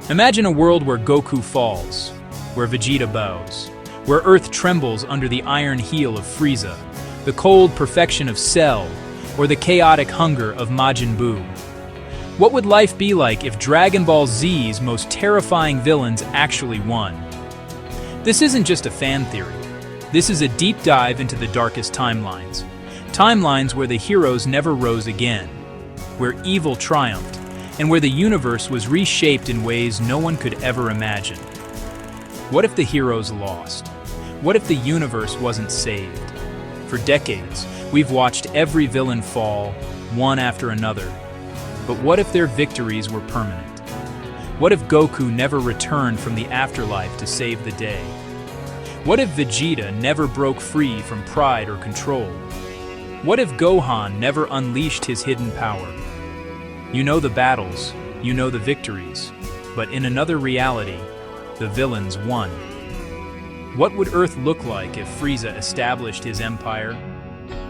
Imagine a world where Goku falls, where Vegeta bows, where Earth trembles under the iron heel of Frieza, the cold perfection of Cell, or the chaotic hunger of Majin Buu. What would life be like if Dragon Ball Z's most terrifying villains actually won? This isn't just a fan theory. This is a deep dive into the darkest timelines. Timelines where the heroes never rose again, where evil triumphed, and where the universe was reshaped in ways no one could ever imagine. What if the heroes lost? What if the universe wasn't saved? For decades, we've watched every villain fall, one after another. But what if their victories were permanent? What if Goku never returned from the afterlife to save the day? What if Vegeta never broke free from pride or control? What if Gohan never unleashed his hidden power? You know the battles, you know the victories, but in another reality, the villains won. What would Earth look like if Frieza established his empire?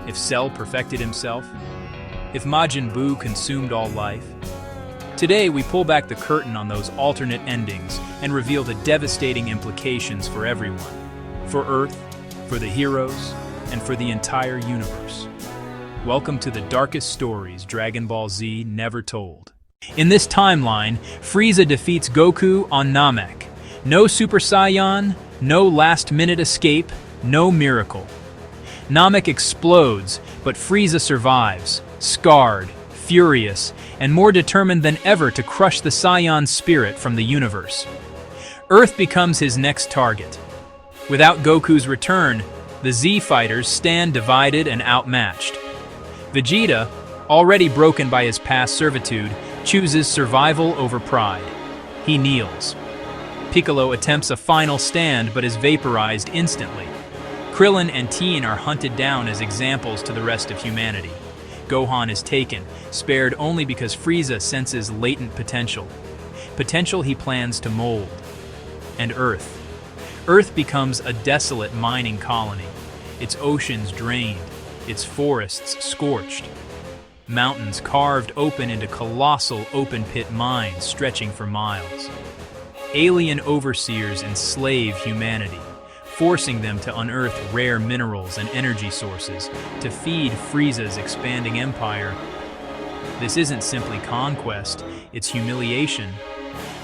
If Cell perfected himself? If Majin Buu consumed all life? Today we pull back the curtain on those alternate endings and reveal the devastating implications for everyone. For Earth, for the heroes, and for the entire universe. Welcome to the darkest stories Dragon Ball Z never told. In this timeline, Frieza defeats Goku on Namek. No Super Saiyan, no last-minute escape, no miracle. Namek explodes, but Frieza survives, scarred, furious, and more determined than ever to crush the Saiyan spirit from the universe. Earth becomes his next target. Without Goku's return, the Z fighters stand divided and outmatched. Vegeta, already broken by his past servitude, chooses survival over pride. He kneels. Piccolo attempts a final stand but is vaporized instantly. Krillin and Teen are hunted down as examples to the rest of humanity. Gohan is taken, spared only because Frieza senses latent potential. Potential he plans to mold. And Earth. Earth becomes a desolate mining colony, its oceans drained, its forests scorched. Mountains carved open into colossal open-pit mines stretching for miles. Alien overseers enslave humanity, forcing them to unearth rare minerals and energy sources to feed Frieza's expanding empire. This isn't simply conquest, it's humiliation.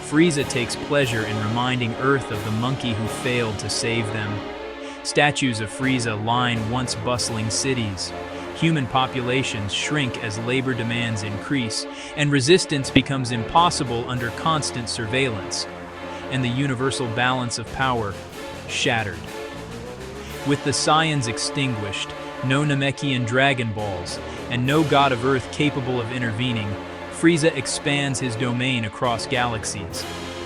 Frieza takes pleasure in reminding Earth of the monkey who failed to save them. Statues of Frieza line once bustling cities. Human populations shrink as labor demands increase, and resistance becomes impossible under constant surveillance. And the universal balance of power shattered. With the Saiyans extinguished, no Namekian Dragon Balls, and no God of Earth capable of intervening, Frieza expands his domain across galaxies.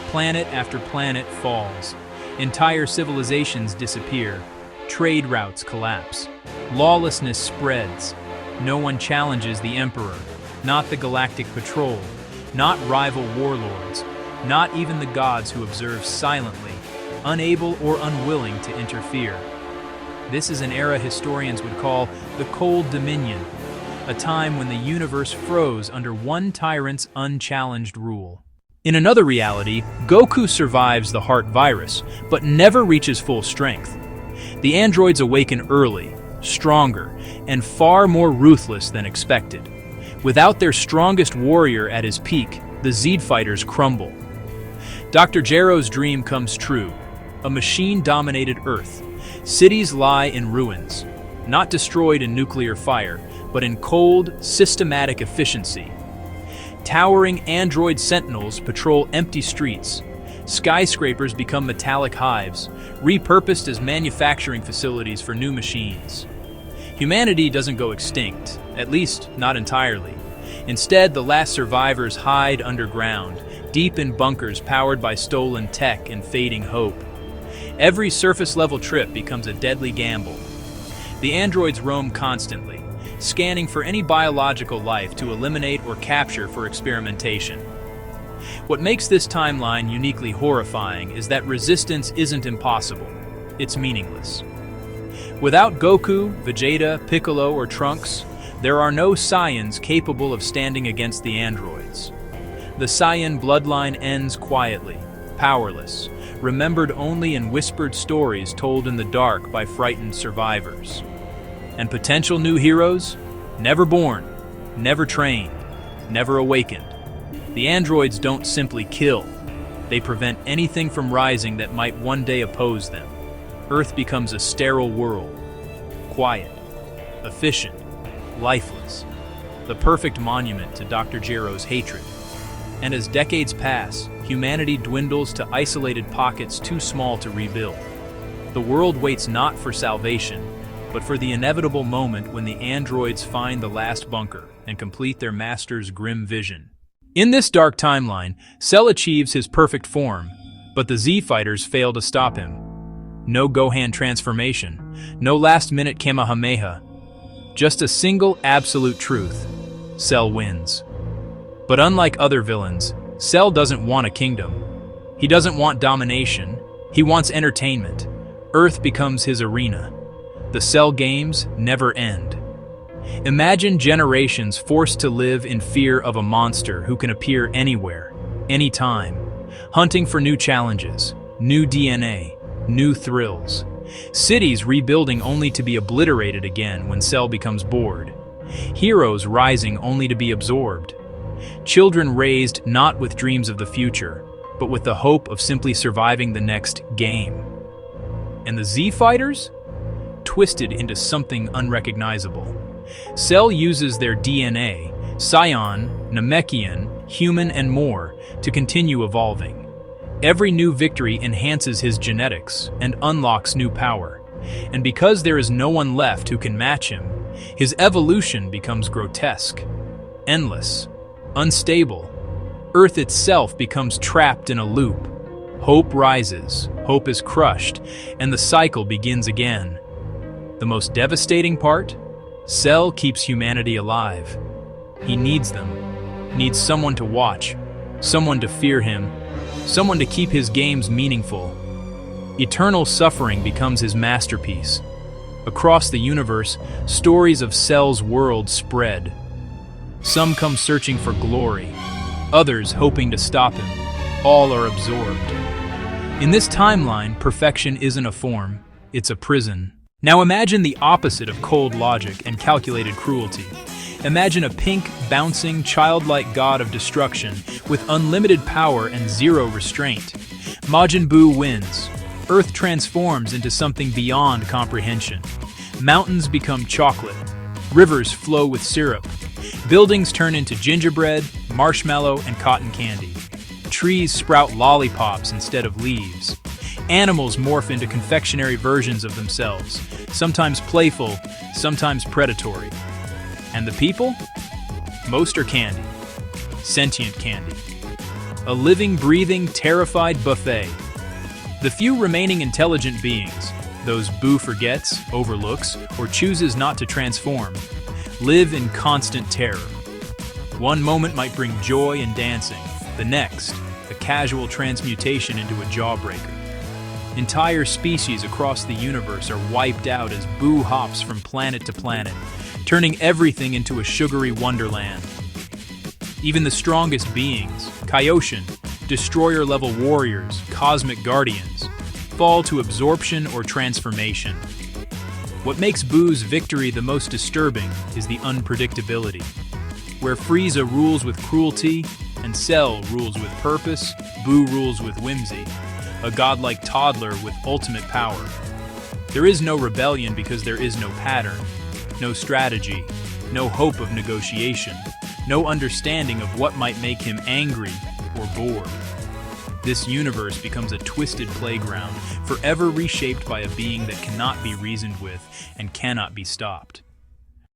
Planet after planet falls. Entire civilizations disappear. Trade routes collapse. Lawlessness spreads. No one challenges the Emperor, not the Galactic Patrol, not rival warlords, not even the gods who observe silently, unable or unwilling to interfere. This is an era historians would call the Cold Dominion, a time when the universe froze under one tyrant's unchallenged rule. In another reality, Goku survives the heart virus, but never reaches full strength. The androids awaken early, stronger, and far more ruthless than expected. Without their strongest warrior at his peak, the Z fighters crumble. Dr. Gero's dream comes true. A machine-dominated Earth. Cities lie in ruins, not destroyed in nuclear fire, but in cold, systematic efficiency. Towering android sentinels patrol empty streets. Skyscrapers become metallic hives, repurposed as manufacturing facilities for new machines. Humanity doesn't go extinct, at least not entirely. Instead, the last survivors hide underground, deep in bunkers powered by stolen tech and fading hope. Every surface-level trip becomes a deadly gamble. The androids roam constantly, scanning for any biological life to eliminate or capture for experimentation. What makes this timeline uniquely horrifying is that resistance isn't impossible, it's meaningless. Without Goku, Vegeta, Piccolo, or Trunks, there are no Saiyans capable of standing against the androids. The Saiyan bloodline ends quietly, powerless, remembered only in whispered stories told in the dark by frightened survivors. And potential new heroes? Never born, never trained, never awakened. The androids don't simply kill. They prevent anything from rising that might one day oppose them. Earth becomes a sterile world. Quiet, efficient, lifeless. The perfect monument to Dr. Jiro's hatred. And as decades pass, humanity dwindles to isolated pockets too small to rebuild. The world waits not for salvation, but for the inevitable moment when the androids find the last bunker and complete their master's grim vision. In this dark timeline, Cell achieves his perfect form, but the Z-Fighters fail to stop him. No Gohan transformation, no last-minute Kamehameha, just a single absolute truth: Cell wins. But unlike other villains, Cell doesn't want a kingdom. He doesn't want domination, he wants entertainment. Earth becomes his arena. The Cell games never end. Imagine generations forced to live in fear of a monster who can appear anywhere, anytime, hunting for new challenges, new DNA, new thrills. Cities rebuilding only to be obliterated again when Cell becomes bored. Heroes rising only to be absorbed. Children raised not with dreams of the future, but with the hope of simply surviving the next game. And the Z-Fighters? Twisted into something unrecognizable. Cell uses their DNA, Scion, Namekian, human and more, to continue evolving. Every new victory enhances his genetics and unlocks new power. And because there is no one left who can match him, his evolution becomes grotesque, endless, unstable. Earth itself becomes trapped in a loop. Hope rises, hope is crushed, and the cycle begins again. The most devastating part? Cell keeps humanity alive. He needs them, needs someone to watch, someone to fear him, someone to keep his games meaningful. Eternal suffering becomes his masterpiece. Across the universe, stories of Cell's world spread. Some come searching for glory, others hoping to stop him. All are absorbed. In this timeline, perfection isn't a form, it's a prison. Now imagine the opposite of cold logic and calculated cruelty. Imagine a pink, bouncing, childlike god of destruction with unlimited power and zero restraint. Majin Buu wins. Earth transforms into something beyond comprehension. Mountains become chocolate. Rivers flow with syrup. Buildings turn into gingerbread, marshmallow, and cotton candy. Trees sprout lollipops instead of leaves. Animals morph into confectionery versions of themselves, sometimes playful, sometimes predatory. And the people? Most are candy. Sentient candy. A living, breathing, terrified buffet. The few remaining intelligent beings, those Buu forgets, overlooks, or chooses not to transform, live in constant terror. One moment might bring joy and dancing, the next, a casual transmutation into a jawbreaker. Entire species across the universe are wiped out as Buu hops from planet to planet, turning everything into a sugary wonderland. Even the strongest beings, Kaioshin, destroyer-level warriors, cosmic guardians, fall to absorption or transformation. What makes Buu's victory the most disturbing is the unpredictability. Where Frieza rules with cruelty and Cell rules with purpose, Buu rules with whimsy. A godlike toddler with ultimate power. There is no rebellion because there is no pattern, no strategy, no hope of negotiation, no understanding of what might make him angry or bored. This universe becomes a twisted playground, forever reshaped by a being that cannot be reasoned with and cannot be stopped.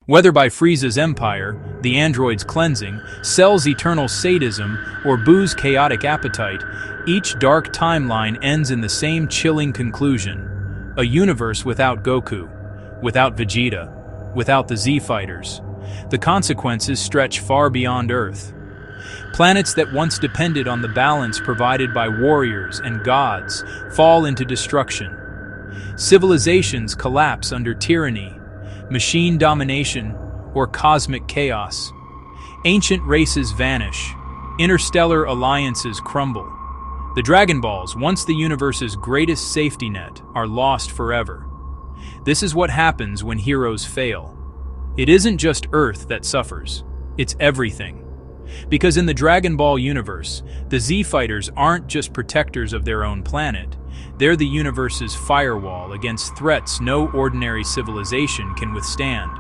Whether by Frieza's empire, the android's cleansing, Cell's eternal sadism, or Buu's chaotic appetite, each dark timeline ends in the same chilling conclusion: a universe without Goku, without Vegeta, without the Z-Fighters. The consequences stretch far beyond Earth. Planets that once depended on the balance provided by warriors and gods fall into destruction. Civilizations collapse under tyranny, machine domination, or cosmic chaos. Ancient races vanish, Interstellar alliances crumble. The Dragon Balls, once the universe's greatest safety net, are lost forever. This is what happens when heroes fail. It isn't just Earth that suffers, it's everything. Because in the Dragon Ball universe, the Z-Fighters aren't just protectors of their own planet, they're the universe's firewall against threats no ordinary civilization can withstand.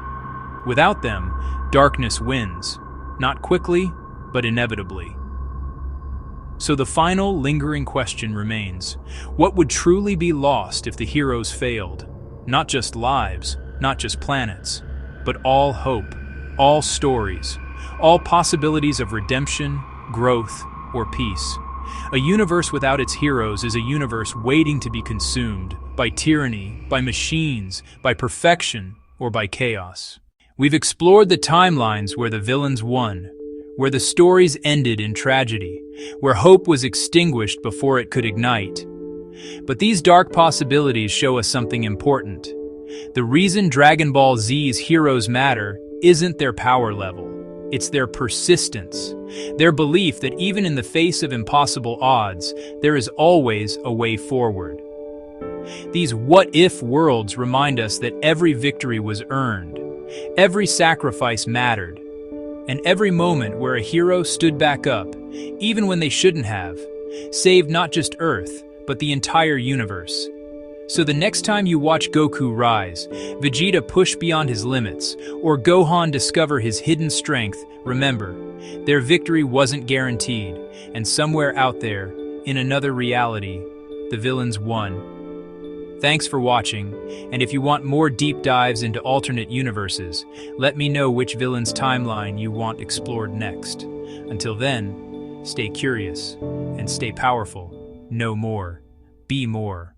Without them, darkness wins, not quickly, but inevitably. So the final, lingering question remains, what would truly be lost if the heroes failed? Not just lives, not just planets, but all hope, all stories, all possibilities of redemption, growth, or peace. A universe without its heroes is a universe waiting to be consumed by tyranny, by machines, by perfection, or by chaos. We've explored the timelines where the villains won, where the stories ended in tragedy, where hope was extinguished before it could ignite. But these dark possibilities show us something important. The reason Dragon Ball Z's heroes matter isn't their power level. It's their persistence, their belief that even in the face of impossible odds, there is always a way forward. These what-if worlds remind us that every victory was earned, every sacrifice mattered, and every moment where a hero stood back up, even when they shouldn't have, saved not just Earth, but the entire universe. So the next time you watch Goku rise, Vegeta push beyond his limits, or Gohan discover his hidden strength, remember, their victory wasn't guaranteed, and somewhere out there, in another reality, the villains won. Thanks for watching, and if you want more deep dives into alternate universes, let me know which villain's timeline you want explored next. Until then, stay curious, and stay powerful. Know more. Be more.